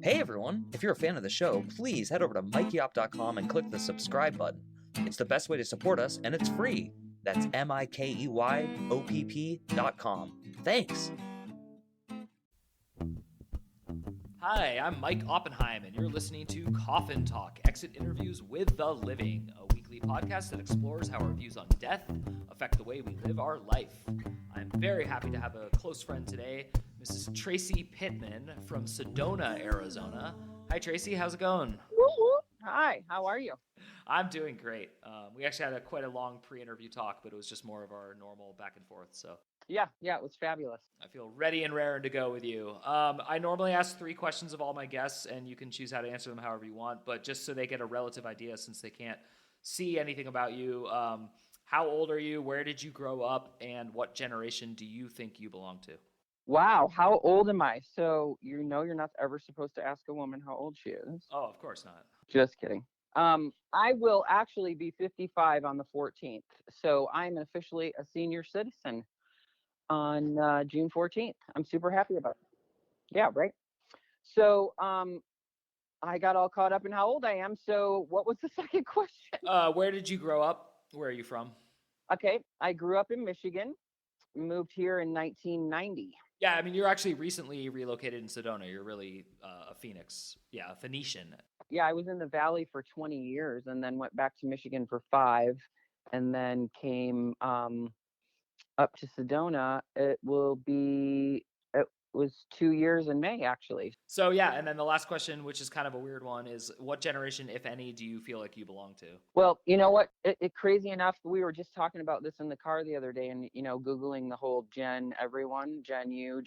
Hey everyone! If you're a fan of the show, please head over to mikeyop.com and click the subscribe button. It's the best way to support us, and it's free. That's mikeyOPP.com. Thanks! Hi, I'm Mike Oppenheim, and you're listening to Coffin Talk, Exit Interviews with the Living, a weekly podcast that explores how our views on death affect the way we live our life. I'm very happy to have a close friend today, Mrs. Tracy Pittman from Sedona, Arizona. Hi, Tracy. How's it going? Hi, how are you? I'm doing great. We actually had quite a long pre-interview talk, but it was just more of our normal back and forth, so... Yeah, it was fabulous. I feel ready and raring to go with you. I normally ask 3 questions of all my guests, and you can choose how to answer them however you want, but just so they get a relative idea since they can't see anything about you, how old are you, where did you grow up, and what generation do you think you belong to? Wow, how old am I? So you know you're not ever supposed to ask a woman how old she is. Oh, of course not. Just kidding. I will actually be 55 on the 14th, so I'm officially a senior citizen on June 14th. I'm super happy about it. Yeah, right. So I got all caught up in how old I am. So what was the second question? Where did you grow up? Where are you from? Okay, I grew up in Michigan, moved here in 1990. Yeah, I mean, you're actually recently relocated in Sedona. You're really a Phoenix. Yeah, a Phoenician. Yeah, I was in the Valley for 20 years and then went back to Michigan for 5 and then came up to Sedona. It was 2 years in May, actually. So yeah, and then the last question, which is kind of a weird one, is what generation, if any, do you feel like you belong to? Well, you know what? Crazy enough, we were just talking about this in the car the other day and, Googling the whole Gen everyone, Gen you.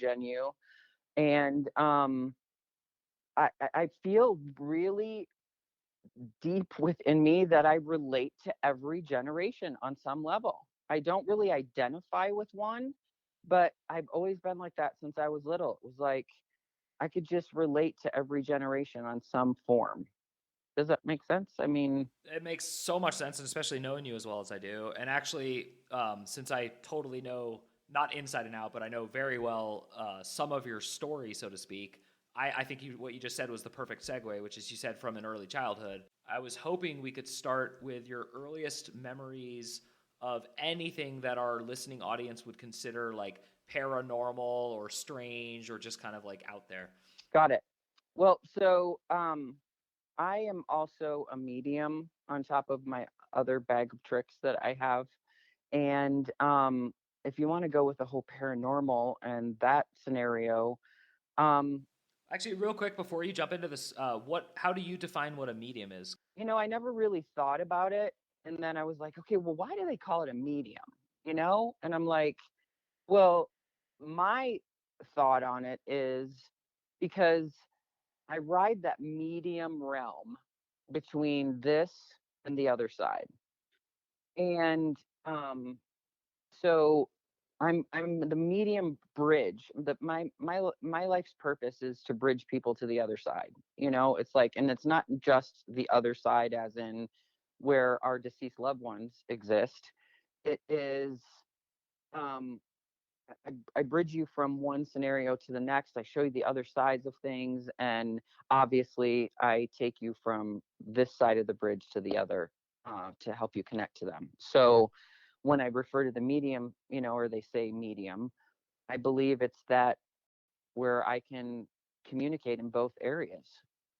And I feel really deep within me that I relate to every generation on some level. I don't really identify with one, but I've always been like that since I was little. It was like I could just relate to every generation on some form. Does that make sense? I mean, it makes so much sense, and especially knowing you as well as I do. And actually, since I totally know, not inside and out, but I know very well some of your story, so to speak, I think what you just said was the perfect segue, which is you said from an early childhood. I was hoping we could start with your earliest memories of anything that our listening audience would consider like paranormal or strange or just kind of like out there. Got it. Well, so I am also a medium on top of my other bag of tricks that I have. And if you want to go with the whole paranormal and that scenario, actually, real quick before you jump into this, how do you define what a medium is? I never really thought about it. And then I was like, okay, well, why do they call it a medium? And I'm like, well, my thought on it is because I ride that medium realm between this and the other side. And so I'm the medium bridge. My life's purpose is to bridge people to the other side. It's like, and it's not just the other side as in where our deceased loved ones exist. It is I bridge you from one scenario to the next. I show you the other sides of things, and obviously I take you from this side of the bridge to the other to help you connect to them. So when I refer to the medium, or they say medium, I believe it's that where I can communicate in both areas,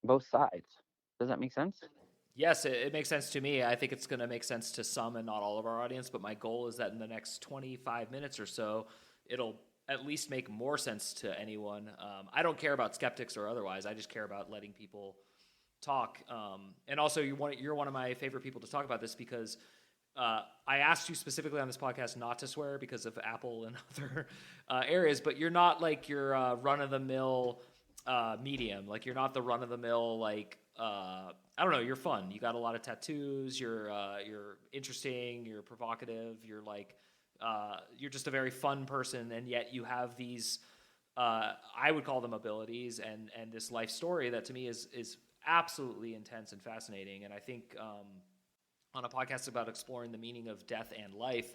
both sides. Does that make sense? Yes, it makes sense to me. I think it's going to make sense to some and not all of our audience, but my goal is that in the next 25 minutes or so, it'll at least make more sense to anyone. I don't care about skeptics or otherwise. I just care about letting people talk. And also, you're one of my favorite people to talk about this because I asked you specifically on this podcast not to swear because of Apple and other areas, but you're not like your run-of-the-mill medium. Like, you're not the run-of-the-mill, like, I don't know, you're fun. You got a lot of tattoos. You're interesting. You're provocative. You're like, you're just a very fun person, and yet you have these, I would call them abilities and this life story that to me is absolutely intense and fascinating. And I think on a podcast about exploring the meaning of death and life,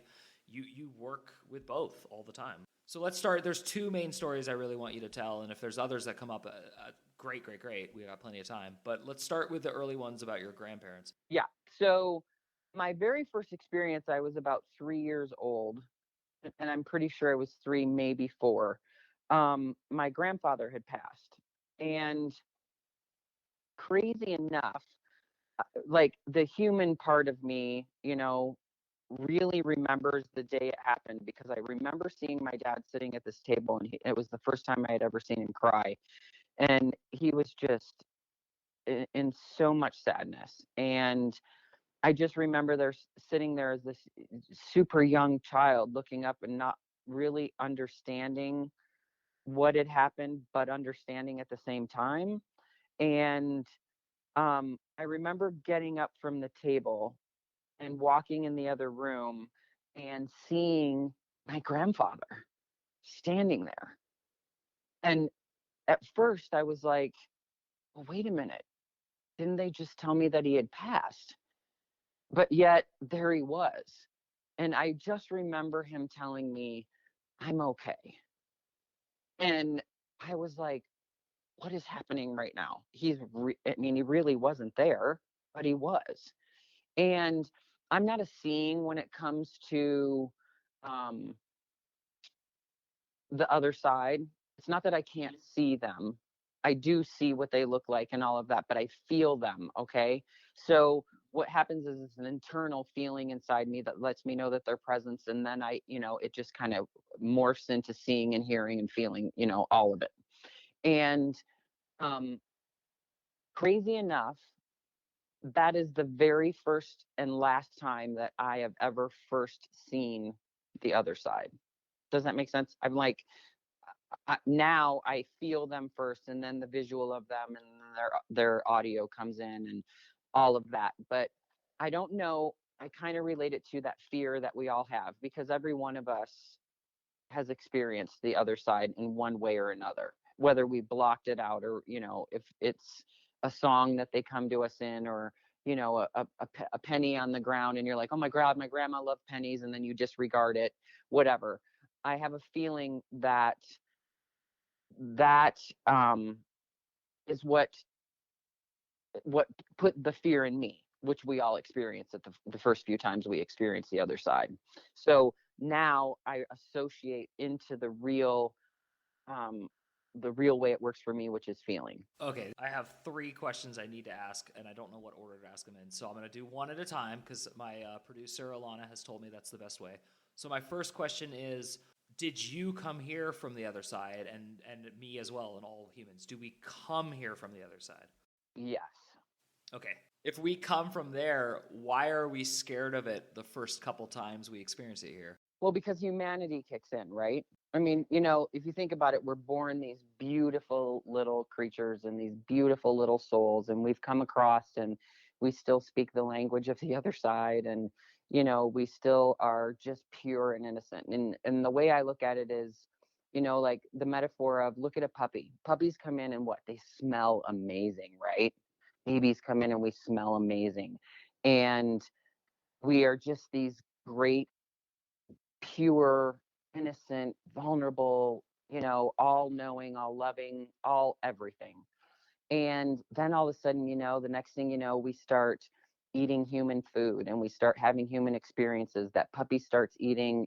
you work with both all the time. So let's start. There's 2 main stories I really want you to tell, and if there's others that come up, Great, great, great. We got plenty of time. But let's start with the early ones about your grandparents. Yeah. So my very first experience, I was about 3 years old, and I'm pretty sure I was three, maybe four. My grandfather had passed, and crazy enough, like the human part of me, really remembers the day it happened, because I remember seeing my dad sitting at this table, and it was the first time I had ever seen him cry, and he was just in so much sadness. And I just remember sitting there as this super young child, looking up and not really understanding what had happened, but understanding at the same time. And I remember getting up from the table and walking in the other room and seeing my grandfather standing there. And at first I was like, well, wait a minute. Didn't they just tell me that he had passed? But yet there he was. And I just remember him telling me, I'm okay. And I was like, what is happening right now? I mean, he really wasn't there, but he was. And I'm not a seeing when it comes to um, the other side. It's not that I can't see them. I do see what they look like and all of that, but I feel them. Okay. So what happens is it's an internal feeling inside me that lets me know that their presence. And then it just kind of morphs into seeing and hearing and feeling, all of it. And um, crazy enough, that is the very first and last time that I have ever first seen the other side. Does that make sense? I'm like, now I feel them first, and then the visual of them, and then their audio comes in, and all of that. But I don't know. I kind of relate it to that fear that we all have, because every one of us has experienced the other side in one way or another, whether we blocked it out, or if it's a song that they come to us in, or a penny on the ground, and you're like, oh my god, my grandma loved pennies, and then you disregard it, whatever. I have a feeling that that is what put the fear in me, which we all experience at the first few times we experience the other side. So now I associate into um, the real way it works for me, which is feeling. Okay, I have three questions I need to ask, and I don't know what order to ask them in. So I'm going to do one at a time because my producer, Alana, has told me that's the best way. So my first question is, did you come here from the other side, and me as well, and all humans? Do we come here from the other side? Yes. Okay. If we come from there, why are we scared of it the first couple times we experience it here? Well, because humanity kicks in, right? I mean, if you think about it, we're born these beautiful little creatures and these beautiful little souls, and we've come across, and we still speak the language of the other side, and we still are just pure and innocent. And the way I look at it is, like the metaphor of, look at a puppy. Puppies come in and what? They smell amazing, right? Babies come in and we smell amazing. And we are just these great, pure, innocent, vulnerable, all knowing, all loving, all everything. And then all of a sudden, the next thing you know, we start eating human food, and we start having human experiences. That puppy starts eating,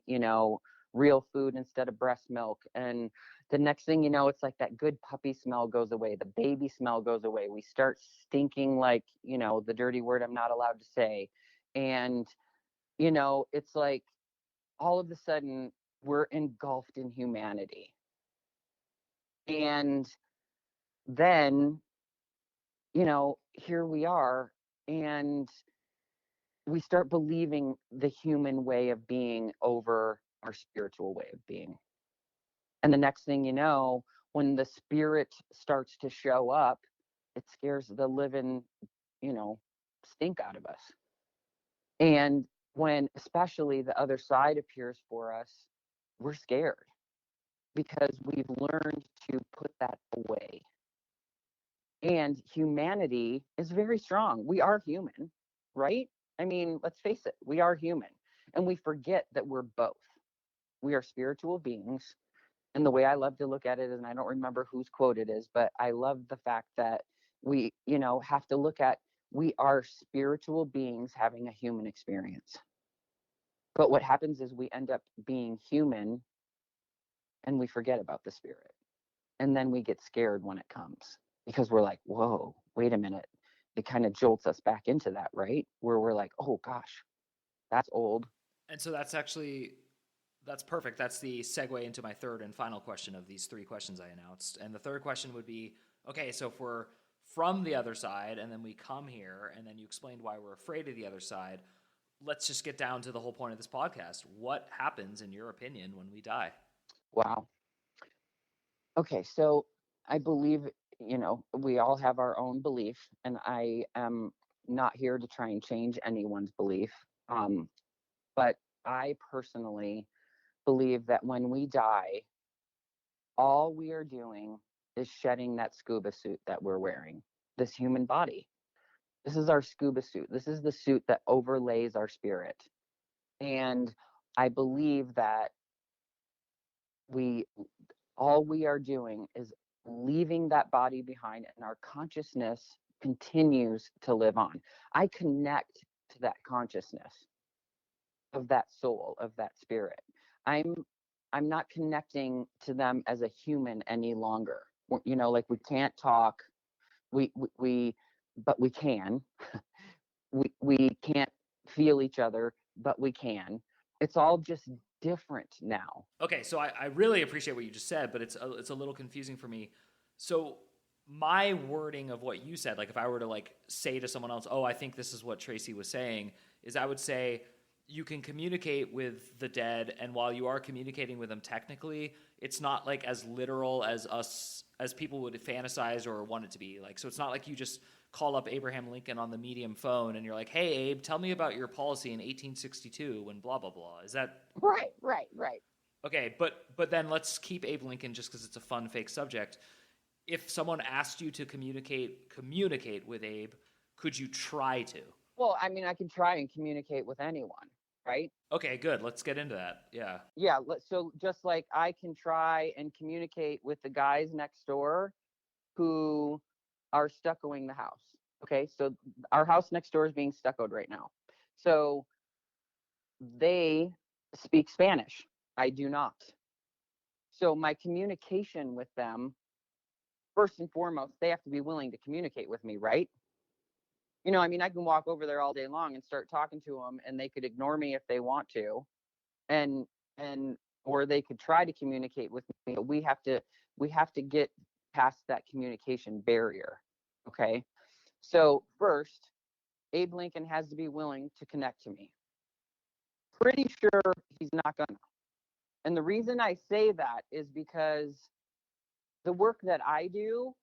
real food instead of breast milk. And the next thing you know, it's like that good puppy smell goes away. The baby smell goes away. We start stinking like, the dirty word I'm not allowed to say. And, it's like all of a sudden we're engulfed in humanity. And then, here we are, and we start believing the human way of being over our spiritual way of being. And the next thing you know, when the spirit starts to show up, it scares the living, stink out of us. And when especially the other side appears for us, we're scared, because we've learned to put that away. And humanity is very strong. We are human, right? I mean, let's face it, we are human. And we forget that we're both. We are spiritual beings, And the way I love to look at it is, and I don't remember whose quote it is, but I love the fact that we, have to look at, we are spiritual beings having a human experience. But what happens is we end up being human and we forget about the spirit. And then we get scared when it comes because we're like, whoa, wait a minute. It kind of jolts us back into that, right? Where we're like, oh gosh, that's old. And so that's perfect. That's the segue into my third and final question of these three questions I announced. And the third question would be, okay, so if we're from the other side and then we come here and then you explained why we're afraid of the other side, let's just get down to the whole point of this podcast. What happens, in your opinion, when we die? Wow. Okay, so I believe, we all have our own belief, and I am not here to try and change anyone's belief. But I personally believe that when we die, all we are doing is shedding that scuba suit that we're wearing, this human body. This is our scuba suit. This is the suit that overlays our spirit. And I believe that we all we are doing is leaving that body behind, and our consciousness continues to live on. I connect to that consciousness of that soul, of that spirit. I'm not connecting to them as a human any longer. Like we can't talk, we but we can. We can't feel each other, but we can. It's all just different now. Okay, so I really appreciate what you just said, but it's a little confusing for me. So my wording of what you said, like if I were to like say to someone else, oh, I think this is what Tracy was saying, is I would say you can communicate with the dead, and while you are communicating with them technically, it's not like as literal as people would fantasize or want it to be. Like, so it's not like you just call up Abraham Lincoln on the medium phone and you're like, hey, Abe, tell me about your policy in 1862 when blah, blah, blah. Is that... Right. Okay, but then let's keep Abe Lincoln just because it's a fun fake subject. If someone asked you to communicate with Abe, could you try to? Well, I mean, I can try and communicate with anyone, right? Okay, good. Let's get into that. Yeah. Yeah. So just like I can try and communicate with the guys next door who are stuccoing the house. Okay. So our house next door is being stuccoed right now. So they speak Spanish. I do not. So my communication with them, first and foremost, they have to be willing to communicate with me, right? I mean, I can walk over there all day long and start talking to them, and they could ignore me if they want to, and or they could try to communicate with me. But we have to get past that communication barrier. Okay. So first, Abe Lincoln has to be willing to connect to me. Pretty sure he's not gonna. And the reason I say that is because the work that I do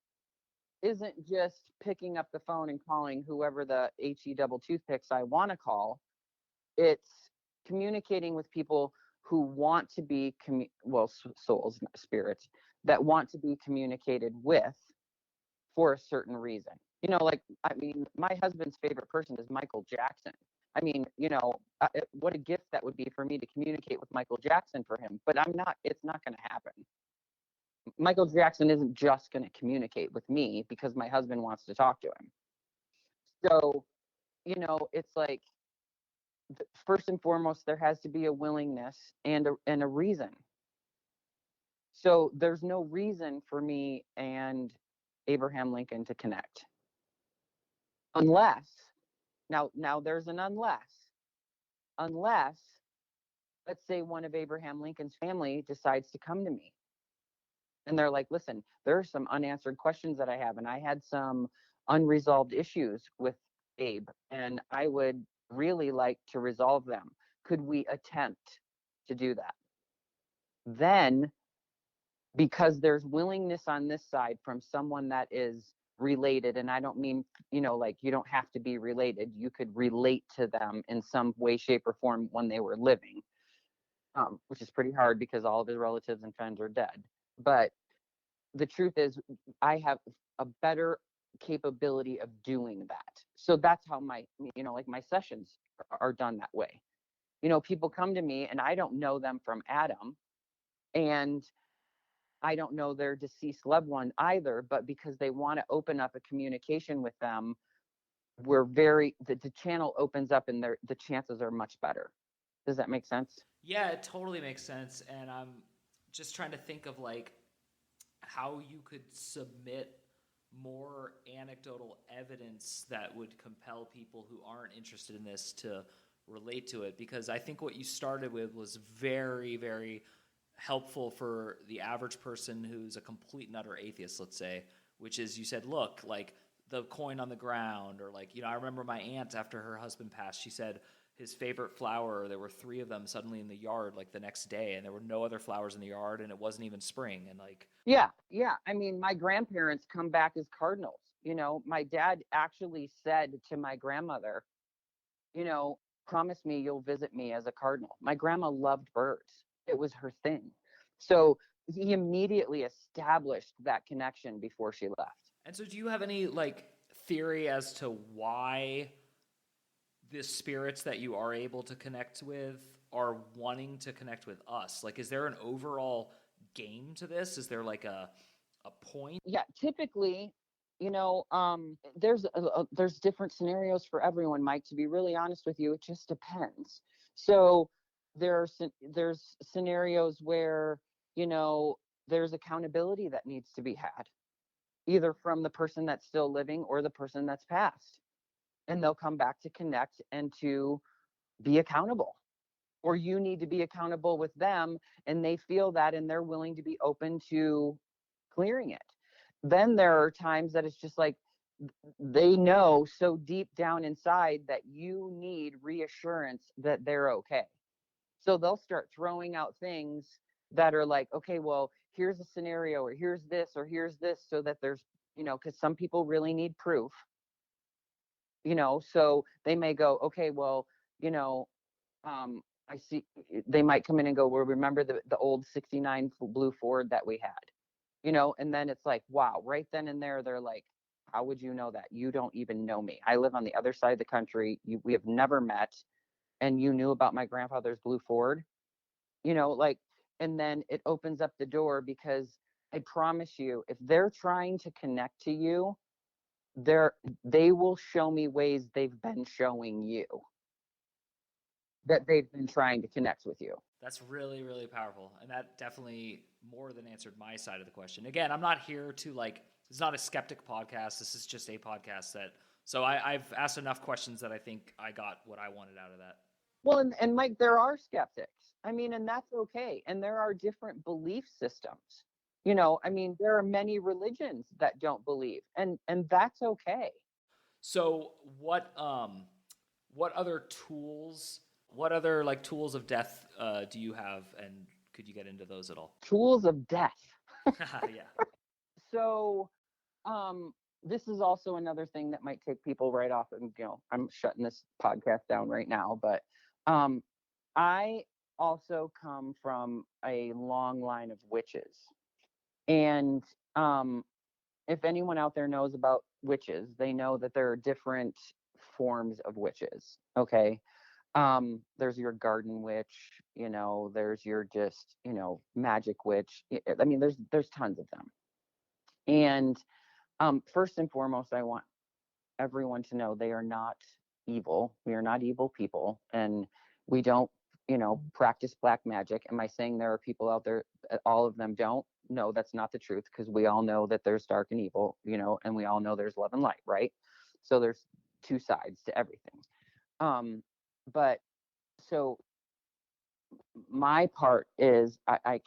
isn't just picking up the phone and calling whoever the HE double toothpicks I want to call. It's communicating with people who want to be, souls, spirits, that want to be communicated with for a certain reason. Like, I mean, my husband's favorite person is Michael Jackson. I mean, what a gift that would be for me to communicate with Michael Jackson for him. But it's not going to happen. Michael Jackson isn't just going to communicate with me because my husband wants to talk to him. So, it's like, first and foremost, there has to be a willingness and a reason. So there's no reason for me and Abraham Lincoln to connect. Unless, now there's an unless, let's say one of Abraham Lincoln's family decides to come to me. And they're like, listen, there are some unanswered questions that I have, and I had some unresolved issues with Abe, and I would really like to resolve them. Could we attempt to do that? Then, because there's willingness on this side from someone that is related, and I don't mean, like you don't have to be related. You could relate to them in some way, shape, or form when they were living, which is pretty hard because all of his relatives and friends are dead. But the truth is, I have a better capability of doing that. So that's how my sessions are done that way. People come to me and I don't know them from Adam, and I don't know their deceased loved one either, but because they want to open up a communication with them, the channel opens up and the chances are much better. Does that make sense? Yeah, it totally makes sense. And I'm just trying to think of like how you could submit more anecdotal evidence that would compel people who aren't interested in this to relate to it, because I think what you started with was very, very helpful for the average person who's a complete and utter atheist, let's say, which is you said, look, like the coin on the ground, or like, I remember my aunt after her husband passed, she said his favorite flower, there were 3 of them suddenly in the yard like the next day, and there were no other flowers in the yard, and it wasn't even spring. And like, Yeah. I mean, my grandparents come back as cardinals. My dad actually said to my grandmother, you know, promise me you'll visit me as a cardinal. My grandma loved birds. It was her thing. So he immediately established that connection before she left. and so do you have any like theory as to why the spirits that you are able to connect with are wanting to connect with us? Like, is there an overall game to this? Is there like a point? Yeah, typically, there's different scenarios for everyone, Mike. To be really honest with you, it just depends. So there's scenarios where there's accountability that needs to be had, either from the person that's still living or the person that's passed, and they'll come back to connect and to be accountable. Or you need to be accountable with them, and they feel that and they're willing to be open to clearing it. Then there are times that it's just like they know so deep down inside that you need reassurance that they're okay. So they'll start throwing out things that are like, okay, well, here's a scenario, or here's this, so that there's, because some people really need proof, so they may go, okay, well, you know, I see, they might come in and go, well, remember the old 69 blue Ford that we had, and then it's like, wow, right then and there, they're like, how would you know that? You don't even know me. I live on the other side of the country. We have never met, and you knew about my grandfather's blue Ford, like, and then it opens up the door, because I promise you, if they're trying to connect to you, they will show me ways they've been showing you that they've been trying to connect with you. That's really, really powerful. And that definitely more than answered my side of the question. Again, I'm not here to like, it's not a skeptic podcast. This is just a podcast so I've asked enough questions that I think I got what I wanted out of that. Well, and Mike, there are skeptics. I mean, and that's okay. And there are different belief systems. I mean, there are many religions that don't believe, and that's okay. So what other tools, what other like tools of death do you have, and could you get into those at all? Tools of death. Yeah. So, this is also another thing that might take people right off, and I'm shutting this podcast down right now, but I also come from a long line of witches. And if anyone out there knows about witches, they know that there are different forms of witches. Okay. There's your garden witch, there's your just, magic witch. I mean, there's tons of them. And first and foremost, I want everyone to know they are not evil. We are not evil people, and we don't, practice black magic. Am I saying there are people out there, all of them don't? No, that's not the truth, because we all know that there's dark and evil, and we all know there's love and light, right? So there's 2 sides to everything. But so my part is I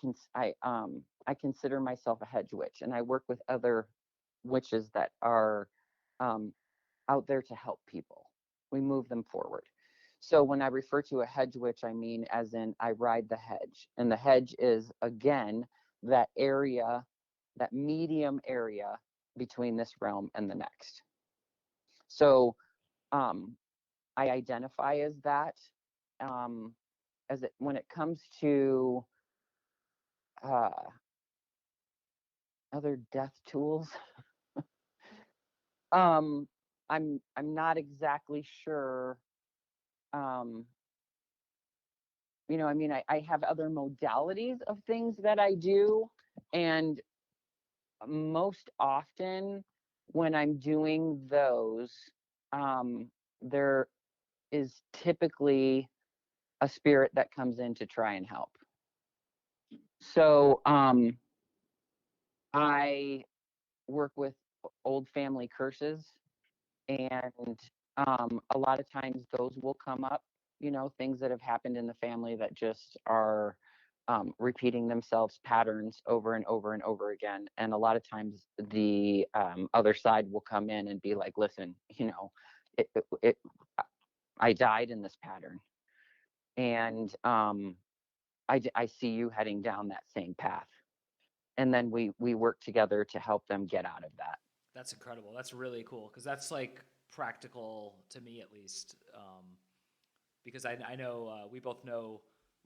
consider myself a hedge witch, and I work with other witches that are out there to help people. We move them forward. So when I refer to a hedge witch, I mean as in I ride the hedge. And the hedge is, again, that area, that medium area between this realm and the next. So I identify as that. When it comes to other death tools, I'm not exactly sure. I mean, I have other modalities of things that I do, And most often when I'm doing those, there is typically a spirit that comes in to try and help. So I work with old family curses, and a lot of times those will come up, things that have happened in the family that just are repeating themselves, patterns over and over and over again. And a lot of times the other side will come in and be like, listen, it I died in this pattern, and I see you heading down that same path. And then we work together to help them get out of that. That's incredible. That's really cool because that's like practical to me at least. Because I know we both know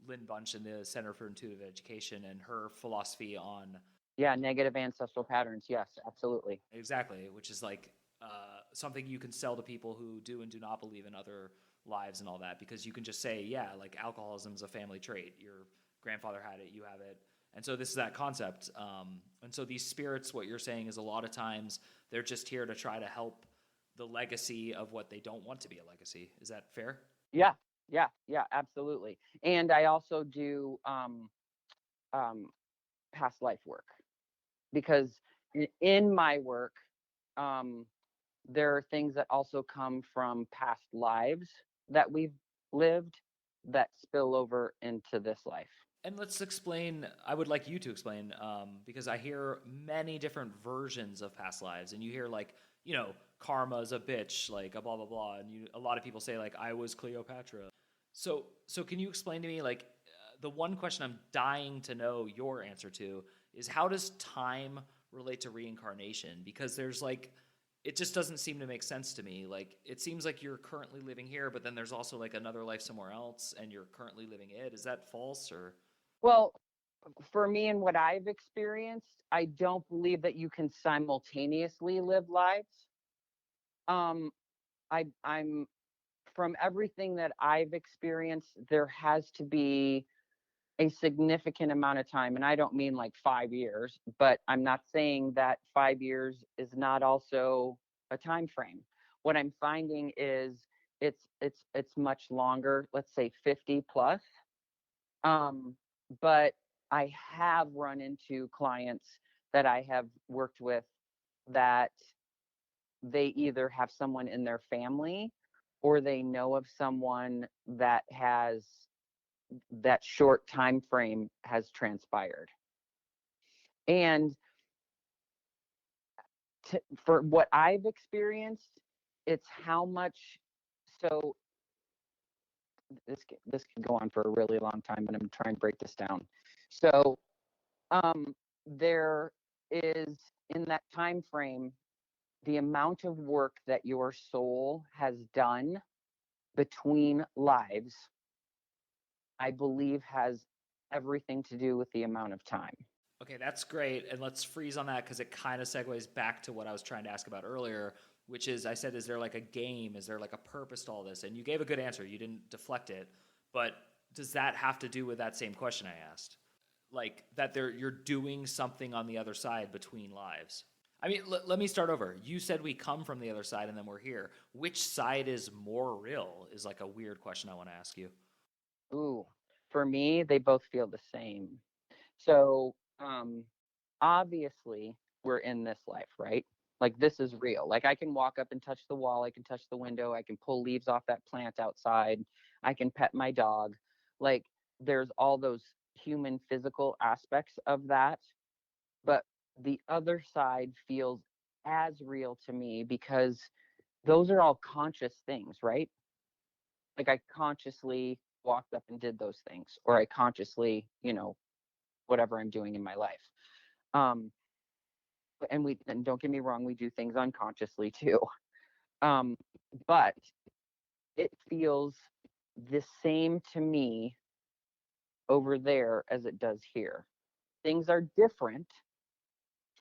Lynn Bunch in the Center for Intuitive Education and her philosophy on Negative ancestral patterns. Yes, absolutely. exactly, which is like something you can sell to people who do and do not believe in other lives and all that, because you can just say, yeah, like alcoholism is a family trait. Your grandfather had it, you have it. And so this is that concept. And so these spirits, what you're saying is a lot of times they're just here to try to help the legacy of what they don't want to be a legacy. Is that fair? Yeah, absolutely. And I also do past life work, because in my work, there are things that also come from past lives that we've lived that spill over into this life. And let's explain, I would like you to explain, because I hear many different versions of past lives, and you hear like, karma's a bitch, like a blah, blah, blah. And a lot of people say like, I was Cleopatra. So can you explain to me, like, the one question I'm dying to know your answer to is, how does time relate to reincarnation? Because there's like, it just doesn't seem to make sense to me. Like, it seems like you're currently living here, but then there's also like another life somewhere else and you're currently living it. Is that false or? Well, for me and what I've experienced, I don't believe that you can simultaneously live lives. I'm from everything that I've experienced, there has to be a significant amount of time, and I don't mean like 5 years, but I'm not saying that 5 years is not also a time frame. What I'm finding is it's much longer, let's say 50 plus. But I have run into clients that I have worked with that they either have someone in their family or they know of someone that has that short time frame has transpired. And for what I've experienced, it's how much. So this can go on for a really long time, but I'm trying to break this down. So there is, in that time frame, the amount of work that your soul has done between lives, I believe, has everything to do with the amount of time. Okay, that's great. And let's freeze on that because it kind of segues back to what I was trying to ask about earlier, which is, I said, is there like a game? Is there like a purpose to all this? And you gave a good answer. You didn't deflect it. But does that have to do with that same question I asked? Like that you're doing something on the other side between lives? I mean, let me start over. You said we come from the other side and then we're here. Which side is more real is like a weird question I want to ask you. Ooh, for me, they both feel the same. So, obviously, we're in this life, right? Like, this is real. Like, I can walk up and touch the wall, I can touch the window, I can pull leaves off that plant outside, I can pet my dog. Like, there's all those human physical aspects of that. But the other side feels as real to me because those are all conscious things, right? Like, I consciously walked up and did those things, or I consciously, whatever I'm doing in my life. Um, and don't get me wrong, we do things unconsciously too. But it feels the same to me over there as it does here. Things are different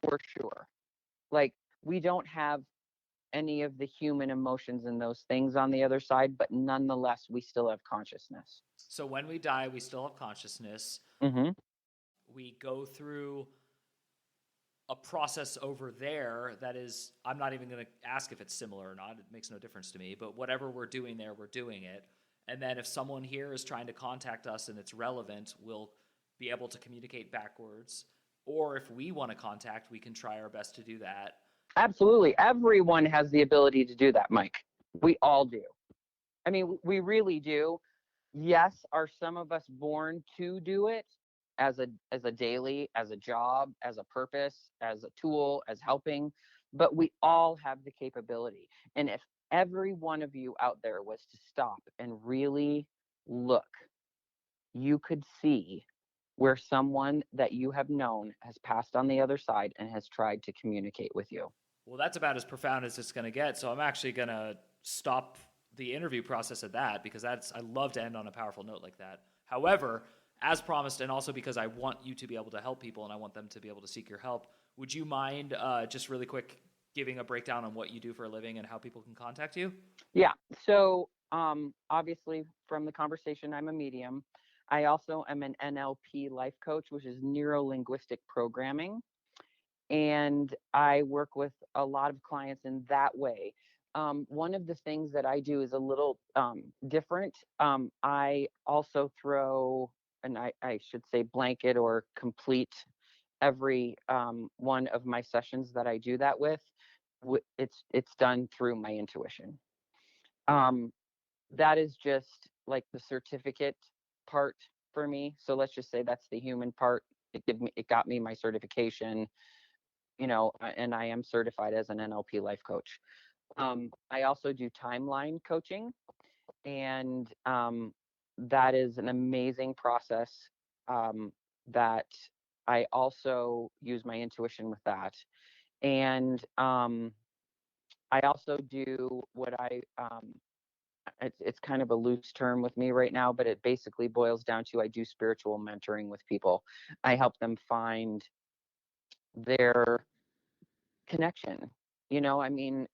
for sure. Like, we don't have any of the human emotions and those things on the other side, but nonetheless, we still have consciousness. So when we die, we still have consciousness. Mm-hmm. We go through a process over there that is, I'm not even going to ask if it's similar or not. It makes no difference to me. But whatever we're doing there, we're doing it. And then if someone here is trying to contact us and it's relevant, we'll be able to communicate backwards. Or if we want to contact, we can try our best to do that. Absolutely. Everyone has the ability to do that, Mike. We all do. I mean, we really do. Yes, are some of us born to do it as a daily, as a job, as a purpose, as a tool, as helping, but we all have the capability. And if every one of you out there was to stop and really look, you could see where someone that you have known has passed on the other side and has tried to communicate with you. Well, that's about as profound as it's going to get. So I'm actually going to stop the interview process at that, because I love to end on a powerful note like that. However, as promised, and also because I want you to be able to help people and I want them to be able to seek your help, would you mind just really quick giving a breakdown on what you do for a living and how people can contact you? Yeah. So obviously from the conversation, I'm a medium. I also am an NLP life coach, which is neuro-linguistic programming. And I work with a lot of clients in that way. One of the things that I do is a little different. I also throw, and I should say blanket or complete every one of my sessions that I do that with. It's done through my intuition. That is just like the certificate part for me. So let's just say that's the human part. It got me my certification, and I am certified as an NLP life coach. I also do timeline coaching, and that is an amazing process that I also use my intuition with that. And I also do what it's kind of a loose term with me right now, but it basically boils down to I do spiritual mentoring with people. I help them find their connection. I mean,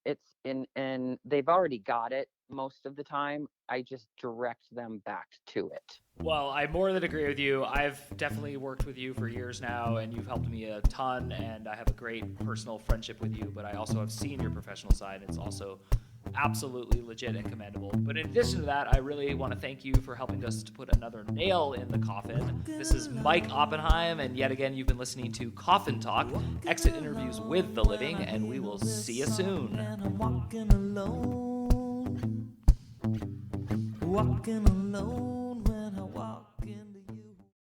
and they've already got it most of the time. I just direct them back to it. Well, I more than agree with you. I've definitely worked with you for years now, and you've helped me a ton, and I have a great personal friendship with you, but I also have seen your professional side. It's also absolutely legit and commendable. But in addition to that, I really want to thank you for helping us to put another nail in the coffin. This is Mike Oppenheim, and yet again, you've been listening to Coffin Talk, exit interviews with the living, and we will see you soon. Walking alone.